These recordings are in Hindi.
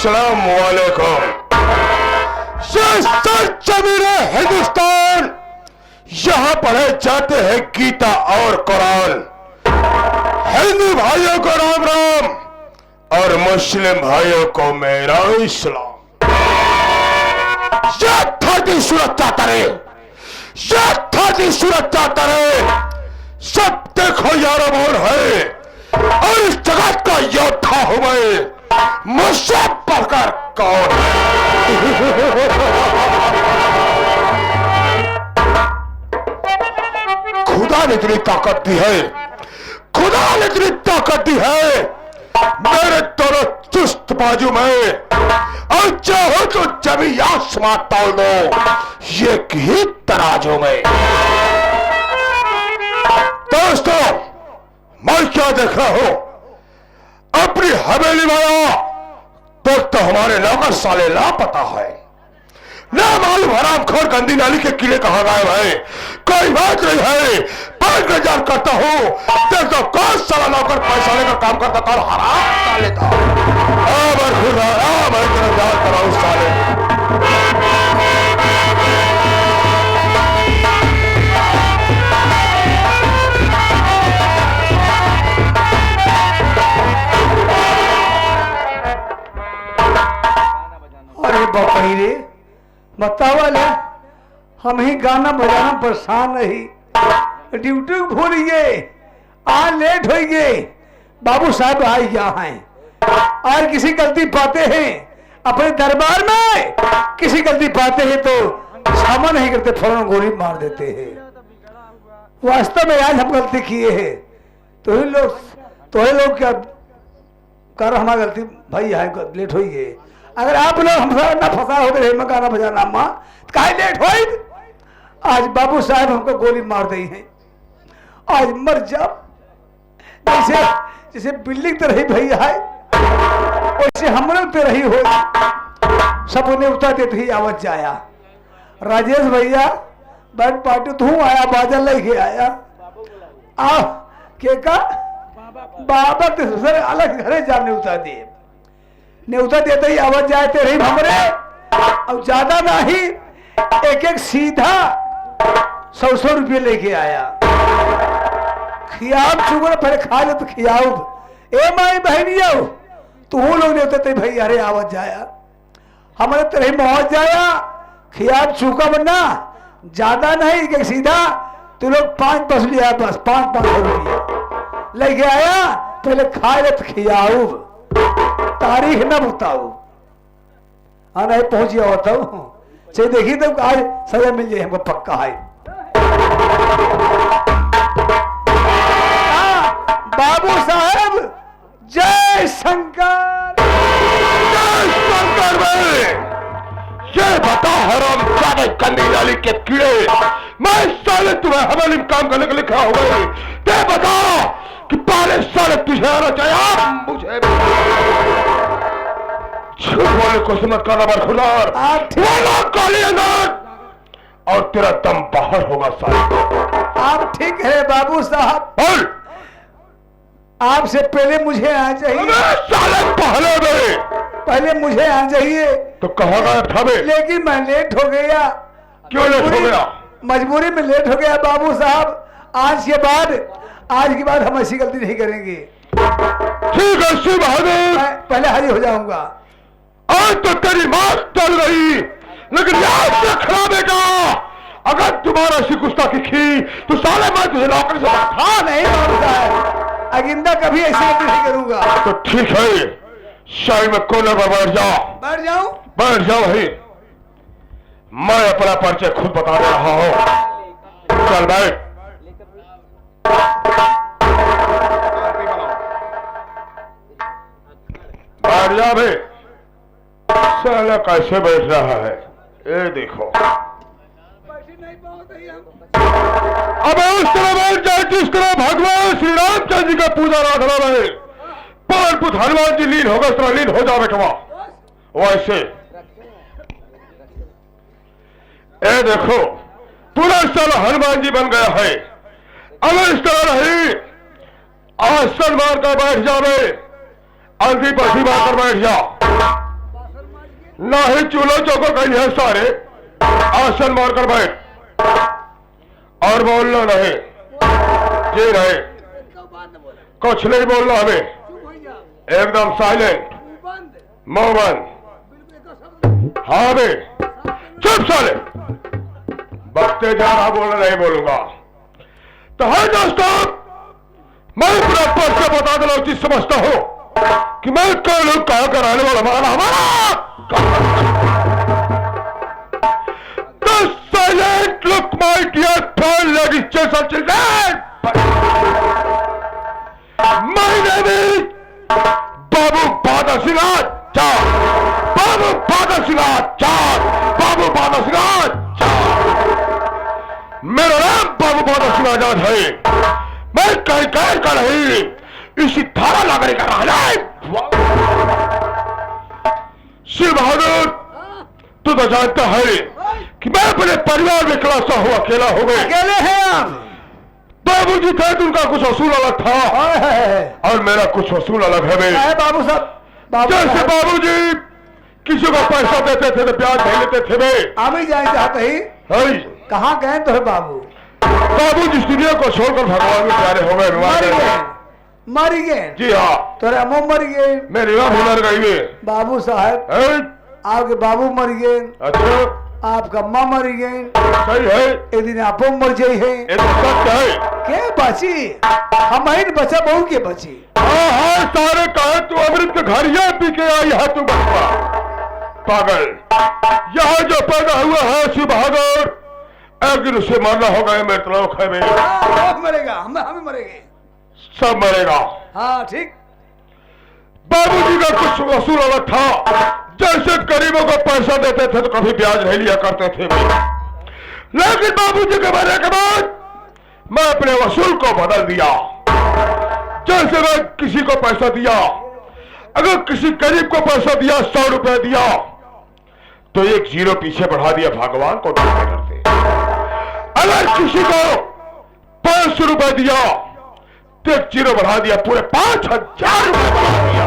अस्सलाम वालेकुम। जमीन हिंदुस्तान, यहाँ पढ़े जाते हैं गीता और कुरान। हिंदू भाइयों को राम राम और मुस्लिम भाइयों को मेरा इस्लाम। ये धरती सुरक्षा करे, ये धरती सुरक्षा करे। सब देखो यारो मोर है और इस जगत का योद्धा हूं मैं, मुझसे बढ़कर कौन है? खुदा ने इतनी ताकत दी है, खुदा ने इतनी ताकत दी है मेरे दोनों चुस्त बाजू में, और चाहो तो जमी आसमां तोड़ दो ये ही तराजू में। दोस्तों, मैं क्या देख रहा हूं? अपनी हवेली वाला तो हमारे नौकर साले लापता है, ना मालूम हराम खोर गंदी नाली के कीड़े कहां गायब है। कोई बात नहीं है, पर गुजार करता हूं। देखो कौन साला नौकर पैसा लेकर काम करता, कौन हराम साले था। मैं गुजार कराऊं साले। अरे बापा रे, बतावा ले, हम ही गाना बजाना परेशान रही, ड्यूटी भूल गए, आज लेट हो गए। बाबू साहब आ गया हैं और किसी गलती पाते हैं अपने दरबार में, किसी गलती पाते हैं तो क्षमा नहीं करते, फौरन गोली मार देते हैं। वास्तव में आज हम गलती किए हैं, तो ही लोग क्या कर, हमारी गलती भाई यहाँ लेट हो गए। अगर आप लोग हमसे ना फंसा हो गए मैं गाना बजाना माँ काहे लेट हो। आज बाबू साहब हमको गोली मार दी है, आज मर जाओ। जैसे जैसे बिल्डिंग तो रही भैया है, वैसे हम लोग तो रही हो। सब उन्हें उतर देते ही आवाज जाया, राजेश भैया बैठ पार्टी तू आया, बाजा लेके आया। आ के का बाबा तो सर अलग घरे जाने उतार दिए, न्योता देते ही आवाज जाते रही हमरे। अब ज्यादा नहीं, एक एक सीधा 100 रुपये लेके आया। खियाब चुगल पहले खा ले तो खियाओ। ए माई बहनिया तू लोग न्योते थे भाई, अरे आवाज जाया हमारे तेरे मौज जाया। खियाब चूका बनना ज्यादा नहीं, एक सीधा तू लोग 5 लिया, बस 500 रुपया लेके आया। पहले खा ले तो खियाओ, तारीख न बताओ। हाँ नहीं पहुंच गया होता हूँ, चाहे देखिए तो आज सजा मिल जाए हमको पक्का है। बाबू साहब जय शंकर, जय शंकर भाई। ये बता हराम जादे गंदी नाली के कीड़े, मैं साले तुम्हें हवेली में काम करने के लिखा हो गई। ते बता कि पहले साले तुझे आना चाहिए, मुझे झूठ बोलने को मत करना बरखुदार, और तेरा दम बाहर होगा साले। आप ठीक है बाबू साहब, और आपसे पहले मुझे आना चाहिए। साले पहले मुझे आना चाहिए तो कहाँ गया था बे? लेकिन मैं लेट हो गया। क्यों लेट हो गया? मजबूरी में लेट हो गया बाबू साहब। आज के बाद हम ऐसी गलती नहीं करेंगे। ठीक है शिव बहादुर, मैं पहले हाजिर हो जाऊंगा। आज तो तेरी मार चल रही, लेकिन याद रखना बेटा, अगर तुम्हारा ऐसी गुस्ताखी की तो साले मैं तुझे नौकरी से हाँ नहीं बाबू साहब, अगिंदा कभी ऐसी गलती नहीं करूंगा। तो ठीक है, शाही में कोने पर बैठ जाओ। बैठ जाऊं? बैठ जाओ भाई, मैं अपना परिचय खुद बता दे रहा हूं। चल बैठ। बैठ जा भाई। साला कैसे बैठ रहा है, ये देखो। अब उस तरह बैठ जाए जिस तरह भगवान श्री रामचंद्र जी का पूजा राधना रहे, पान पुत हनुमान जी लीन होगा, उस तरह लीन हो जाओ बेटवा। वैसे ए देखो, पूरा साल हनुमान जी बन गया है। अगर इस तरह रही, आसन मार कर बैठ जावे, अंधी पसी मार कर बैठ जाओ। ना ही चूल्हा चौका कहीं है सारे। आसन मारकर बैठ और बोलना नहीं। जी रहे, कुछ नहीं बोलना हमें, एकदम साइलेंट, मुंह बंद। हाँ बे, चुप साले, बकते जा रहा, बोलना नहीं बोलूंगा। तो है दोस्तों, मैं अपने पर से बता देना उचित समझता हूं कि मैं कौन हूं, कहां का रहने वाला, तो silent look my dear friend ladies gents and children, my name is Babu Bahadur Singh Azad, Babu Bahadur Singh Azad, Babu Bahadur Singh Azad. मेरा नाम बाबू बहादुर सिंह आजाद है। मैं कहीं कहीं का नहीं, इसी धारा लागने का रहना है। शिव बहादुर, तू तो जानता है कि मैं अपने परिवार में खलासा हुआ अकेला हो गए। अकेले हैं आप? बाबूजी थे तो उनका कुछ वसूल अलग था और मेरा कुछ वसूल अलग है। बाबू साहब, जैसे बाबूजी किसी को पैसा देते थे तो ब्याज नहीं लेते थे वे। हम ही जाए चाहते ही। कहाँ गए तो है बाबू? बाबू जिस दुनिया को छोड़कर भगवान के प्यारे हो गए, मर गए। जी हाँ, तोरा मुँह मर गए। मेरी मां हुनर गई वे। बाबू साहब, आपके बाबू मर गए। अच्छा, आपका माँ मर गए। सही है, एक दिन आपो मर जाये है। ये तो सच है। क्या बची? हम ही बचा, बहू के बची। हाँ, सारे कहे तू अमृत के घर ये पी के आई है, तू बचवा पागल। यहाँ जो पैदा हुआ है शिव बहादुर, एक दिन उसे मरना होगा। मेरे तलाक है मरेगा, हम मरेंगे, सब मरेगा। हाँ ठीक। बाबूजी का कुछ वसूल अलग था। जैसे गरीबों को पैसा देते थे तो कभी ब्याज नहीं लिया करते थे भाई। लेकिन बाबूजी के मरने के बाद मैं अपने वसूल को बदल दिया। जैसे मैं किसी को पैसा दिया, अगर किसी गरीब को पैसा दिया, 100 रुपए दिया, तो एक जीरो पीछे बढ़ा दिया भगवान को डरते डरते। अगर किसी को 500 रुपए दिया तो एक जीरो बढ़ा दिया, पूरे 5000 रुपए बढ़ा दिया।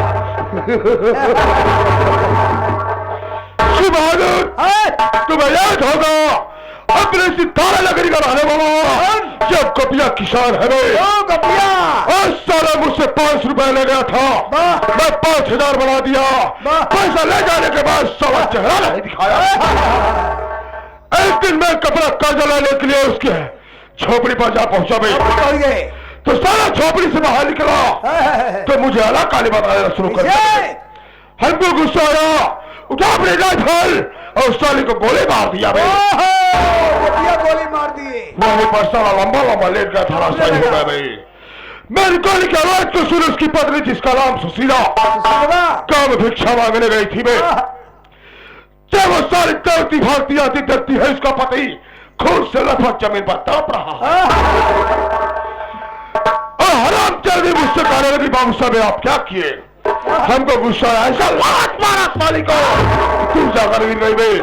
शिव बहादुर, तुम्हें याद होगा अपने सितारा नगरी का रहने वाला जब कपिया किसान है आज सारा मुझसे 500 रुपए ले गया था, मैं 5000 बढ़ा दिया। पैसा ले जाने के बाद सवा चेहरा नहीं दिखाया। एक दिन मैं कपड़ा कर्जा लेने के लिए उसके झोपड़ी पर जा पहुंचा भाई, तो सारा झोपड़ी से बाहर निकला तो मुझे अलग काली बताना शुरू कर दिया। हमको गुस्सा आया, उठा अपने राइफल और साली को गोली मार दिया भाई। गोली मार दिए। वहीं पर सारा लंबा लंबा लेट गया था, सही हो गया भाई। मेरी गोली की आवाज को सुन उसकी पत्नी जिसका नाम सुशीला काम भिक्षा मांगने गई थी मैं। जब वो सारी दौड़ती भागती आती डरती है, उसका पति खून से लथपथ जमीन पर तड़प रहा है। और हराम चल मुझसे कहने लगी, बाबू साहब आप क्या किए? हमको गुस्सा आया, ऐसा लात मारा साली को तुम जाकर गिर गई भाई।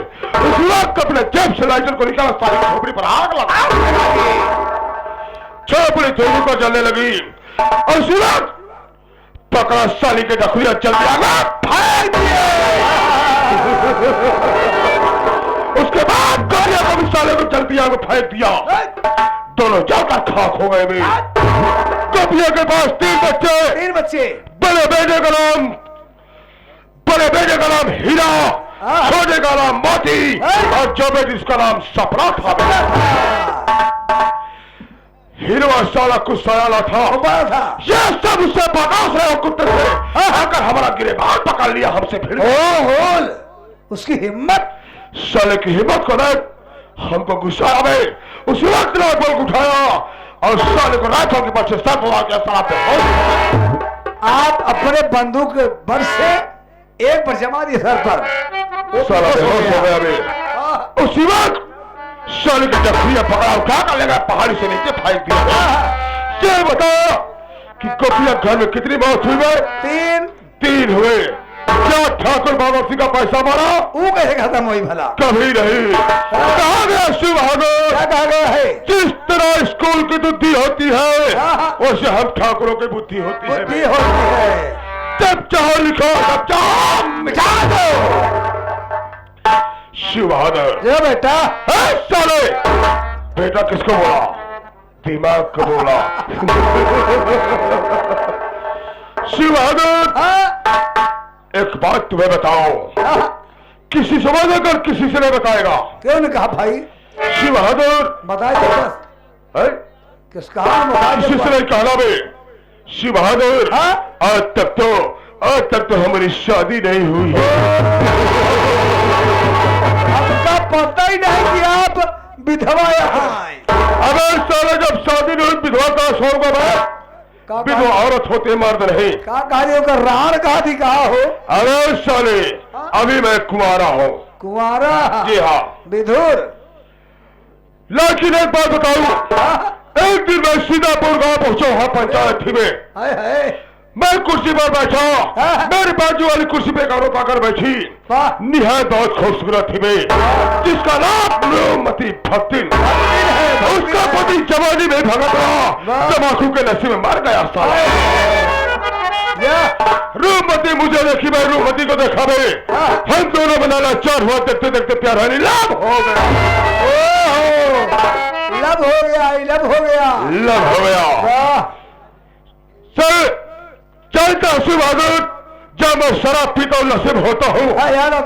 उस वक्त अपने जेब से लाइटर को निकाला, साली की झोपड़ी पर आग लगा, झोपड़ी थोड़ी को जलने लगी और उस वक्त पकड़ा साली के डखुरिया चल दिया, फेंक दिए। उसके बाद गाड़िया को भी साले को चलती आग फेंक दिया, दोनों जाकर खाक हो गए भाई। कपिया के पास 3 बच्चे, बड़े बेटे का नाम हीरा, छोटे का नाम मोती और जो बेटी उसका नाम सपना था। हीरा साला कुछ सयाला था, ये सब उससे बर्दाश्त है। कुत्ते से आकर हमारा गिरबान पकड़ लिया हमसे फिर। उसकी हिम्मत, साले की हिम्मत को देख हमको गुस्सा आ गए। उस वक्त राइफल को उठाया और साले को राइफल के बल से सर पड़ा के सराब पे। आप अपने बंदूक बल से एक पर जमा दिए सर पर, साला बेहोश हो गया बे। उसी वक्त साले की जखरिया पकड़ा, उठा कर ले गया, पहाड़ी से नीचे फेंक दिया। ये बता कि कपिया घर में कितनी मौत हुई है? 3 हुए। क्या ठाकुर बाबा सिंह का पैसा मारा? वो कैसे खत्म हुई भला? कभी नहीं। कहा गया शिव बहादुर? क्या कहा गया है? जिस तरह स्कूल की बुद्धि होती है वैसे हम ठाकुरों की बुद्धि होती है। जब चाहो लिखो, जब चाहो मिटा दो। शिव बहादुर। जो बेटा। साले बेटा किसको बोला? दिमाग को बोला। शिव बहादुर एक बात तुम्हें बताओ, किसी से वादा कर किसी से नहीं बताएगा। क्यों नहीं कहा भाई? शिव बहादुर बताइए बस। किसका किसी से नहीं कहना बे। शिव बहादुर आज तक तो हमारी शादी नहीं हुई है। आपका पता ही नहीं कि आप विधवा यहाँ। अगर साले जब शादी नहीं हुई विधवा का होगा भाई? विधवा औरत होते मर्द नहीं। का कार्यों का राण का थी कहा हो? अरे साले अभी मैं कुंवारा हूँ। कुंवारा? जी हाँ। विधुर। लेकिन एक बात बताऊं, एक दिन मैं सीतापुर गांव पहुंचा, वहां पंचायत थी में मैं कुर्सी पर बैठा, मेरी बाजू वाली कुर्सी पे एक औरत आकर बैठी, निहायत बहुत खूबसूरत थी वे, जिसका नाम रूपमती भक्तिन। उसका पति जवानी में भगत रहा, तमाकू के नशे में मर गया साला। रूपमती मुझे देखी, मैं रूपमती को देखा वे, हम दोनों में लाचार हुआ, देखते देखते प्यार लब हो गया। लब हो गया, लब हो गया, लब हो गया। सर चलता शिव बहादुर, जब मैं शराब पीता हूँ नशे में होता हूँ,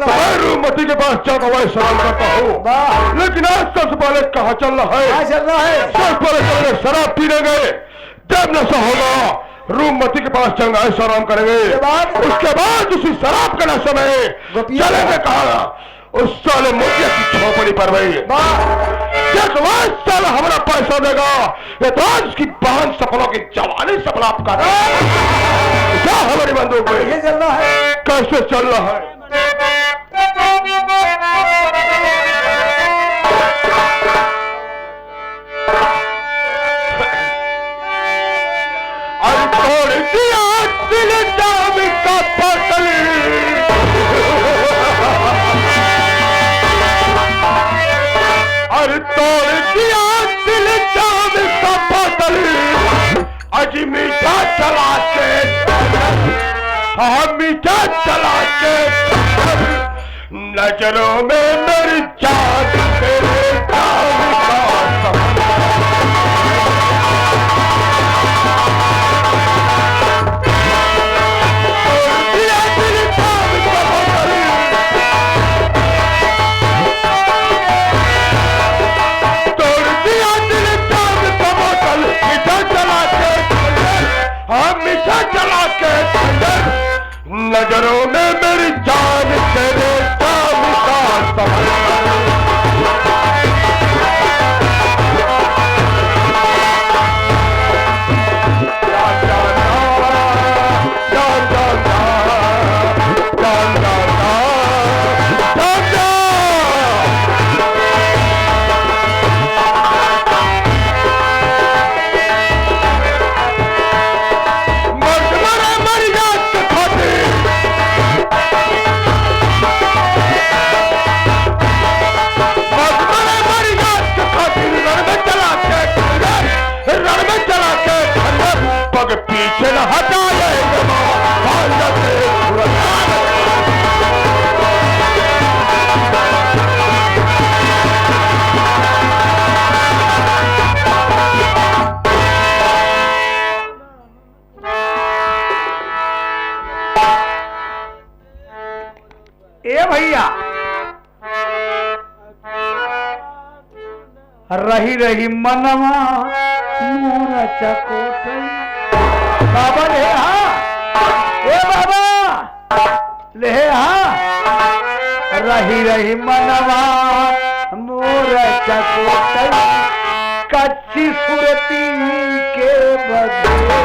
मैं रूपमती के पास जाता हुआ सलाम करता हूँ। लेकिन आज सबसे पहले कहाँ चल रहा है? सबसे पहले चलेंगे शराब पीने गए, जब नशा होगा रूपमती के पास चलेंगे सलाम करेंगे, उसके बाद उसी शराब के नशे में चलेंगे कहा उस साले मुझे की झोपड़ी पर भाई साला हमारा पैसा देगा, ये तो आज की बहन सपनों की जवानी सपना आपका क्या हमारी बंदूक में ये चल रहा है? कैसे चल रहा है? अरे छोड़ दिया दिल दाम का पतल, अरे तोड़ दिया दिल दाम का पतल, अजी मीठा चला के, हाँ मीठा चला के, नजरों में मेरी जान तेरे दाम का नजरों में मेरी जान तेरे काम का पीछे न हटाए ए भैया रही रही मनवा मोरा चकोट बाबा ले ए बाबा ले रही रही मनवा मोरा चकोट कच्ची सुरती के बदले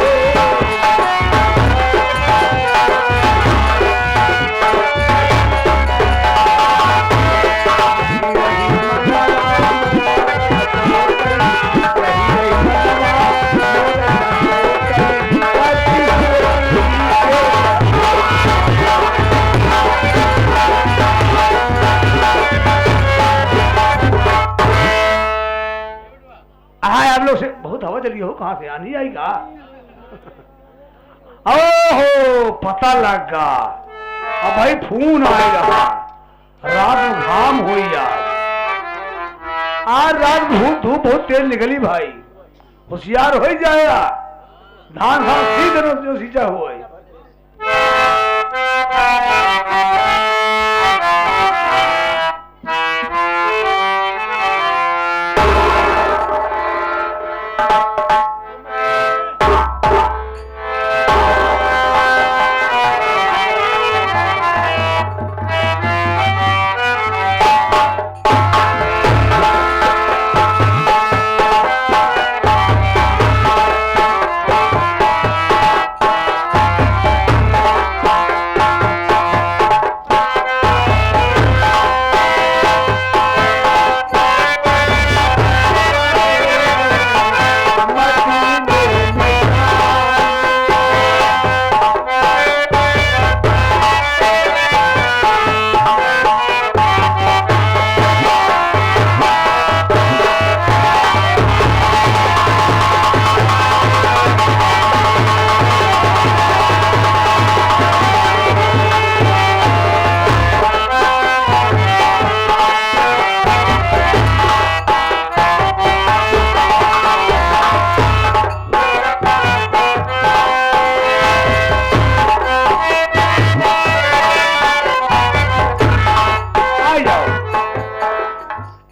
आप लोग से बहुत हवा चली हो, कहां से आनी आएगा? ओहो पता लगा, अब भाई फोन आएगा। रात में घाम हुई आज रात धूप बहुत तेज निकली भाई, होशियार हो जाएगा। धान खान सीधे जो सींचा हुआ है।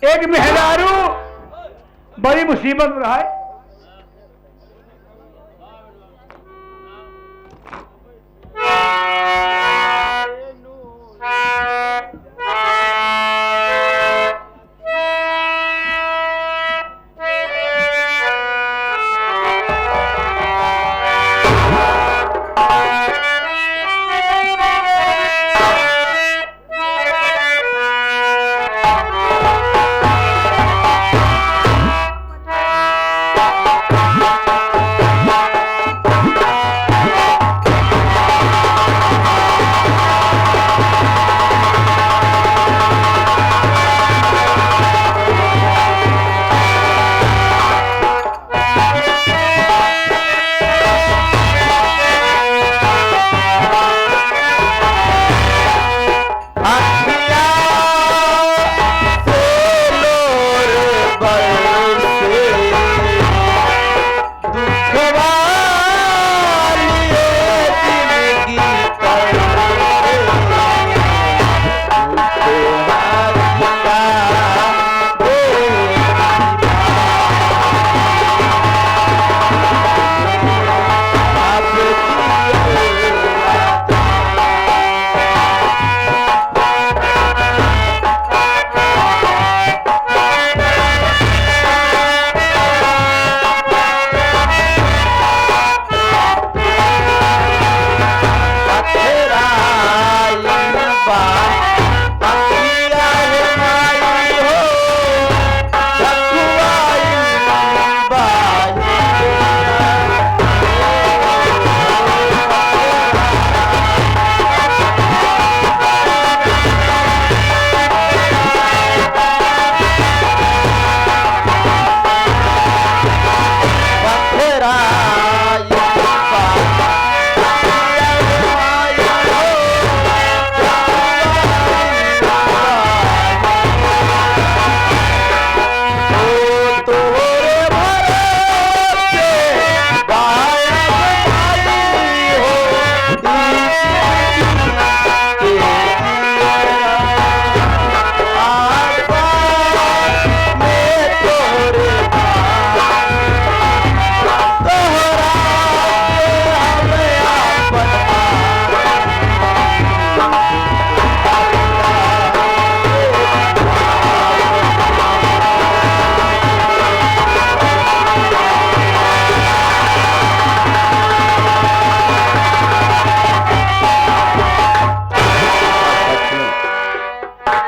एक मेहरारू बड़ी मुसीबत में रहा है।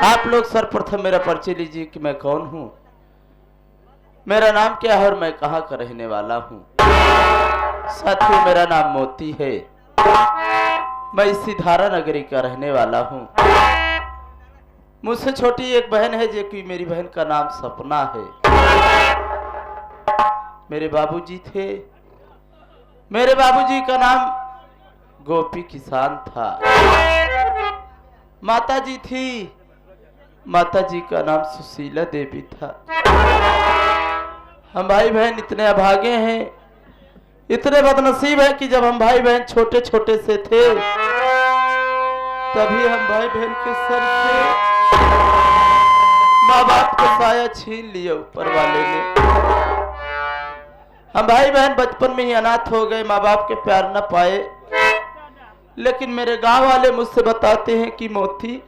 आप लोग सर्वप्रथम मेरा परिचय लीजिए कि मैं कौन हूं, मेरा नाम क्या है और मैं कहां का रहने वाला हूं। साथियों, मेरा नाम मोती है, मैं इसी धारा नगरी का रहने वाला हूं। मुझसे छोटी एक बहन है जो कि मेरी बहन का नाम सपना है। मेरे बाबूजी थे, मेरे बाबूजी का नाम गोपी किसान था। माता जी थी, माता जी का नाम सुशीला देवी था। हम भाई बहन इतने अभागे हैं, इतने बदनसीब हैं कि जब हम भाई बहन छोटे छोटे से थे तभी हम भाई बहन के सर से माँ बाप का साया छीन लिया ऊपर वाले ने। हम भाई बहन बचपन में ही अनाथ हो गए, माँ बाप के प्यार न पाए। लेकिन मेरे गांव वाले मुझसे बताते हैं कि मोती,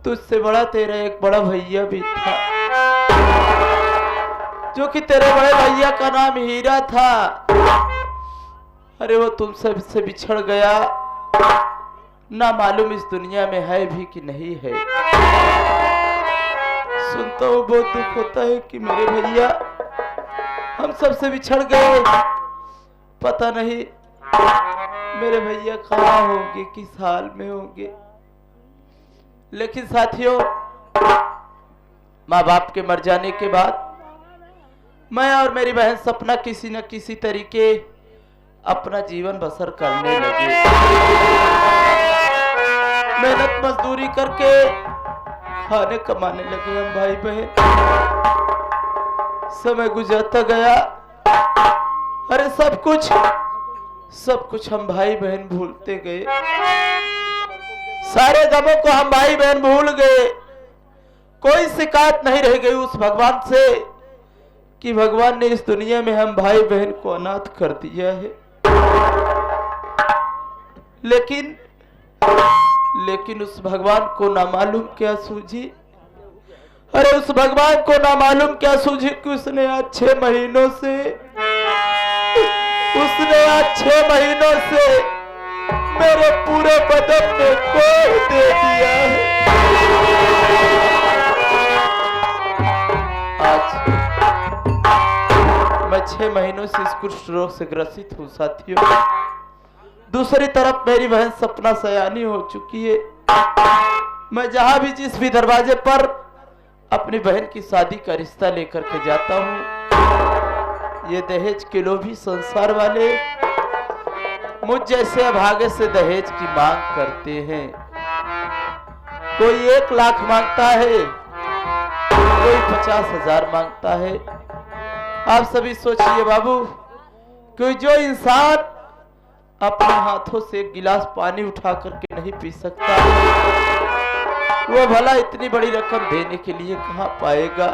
तुझसे बड़ा तेरा एक बड़ा भैया भी था, जो कि तेरे बड़े भैया का नाम हीरा था। अरे वो तुम सबसे बिछड़ गया, ना मालूम इस दुनिया में है भी कि नहीं है। सुनता हूँ बहुत दुख होता है कि मेरे भैया हम सबसे बिछड़ गए। पता नहीं मेरे भैया कहाँ होंगे, किस हाल में होंगे। लेकिन साथियों, माँ बाप के मर जाने के बाद मैं और मेरी बहन सपना किसी न किसी तरीके अपना जीवन बसर करने लगे। मेहनत मजदूरी करके खाने कमाने लगे हम भाई बहन। समय गुजरता गया। अरे सब कुछ हम भाई बहन भूलते गए। सारे गमों को हम भाई बहन भूल गए। कोई शिकायत नहीं रह गई उस भगवान से कि भगवान ने इस दुनिया में हम भाई बहन को अनाथ कर दिया है। लेकिन उस भगवान को ना मालूम क्या सूझी। अरे उस भगवान को ना मालूम क्या सूझी कि उसने आज 6 महीनों से मेरे पूरे बदन में कोई दे दिया है। आज मैं 6 महीनों से इस कुष्ठ रोग से ग्रसित हूँ साथियों। दूसरी तरफ मेरी बहन सपना सयानी हो चुकी है। मैं जहां भी जिस भी दरवाजे पर अपनी बहन की शादी का रिश्ता लेकर के जाता हूँ, ये दहेज के लोभी संसार वाले मुझ जैसे अभागे से दहेज की मांग करते हैं। कोई 1 लाख मांगता है, कोई 50,000 मांगता है। आप सभी सोचिए बाबू, कि जो इंसान अपने हाथों से 1 गिलास पानी उठा करके नहीं पी सकता, वो भला इतनी बड़ी रकम देने के लिए कहां पाएगा।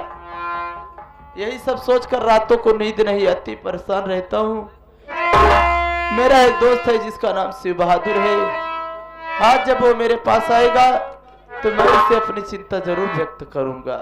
यही सब सोचकर रातों को नींद नहीं आती, परेशान रहता हूँ। मेरा एक दोस्त है जिसका नाम शिव बहादुर है। आज जब वो मेरे पास आएगा तो मैं उससे अपनी चिंता जरूर व्यक्त करूंगा।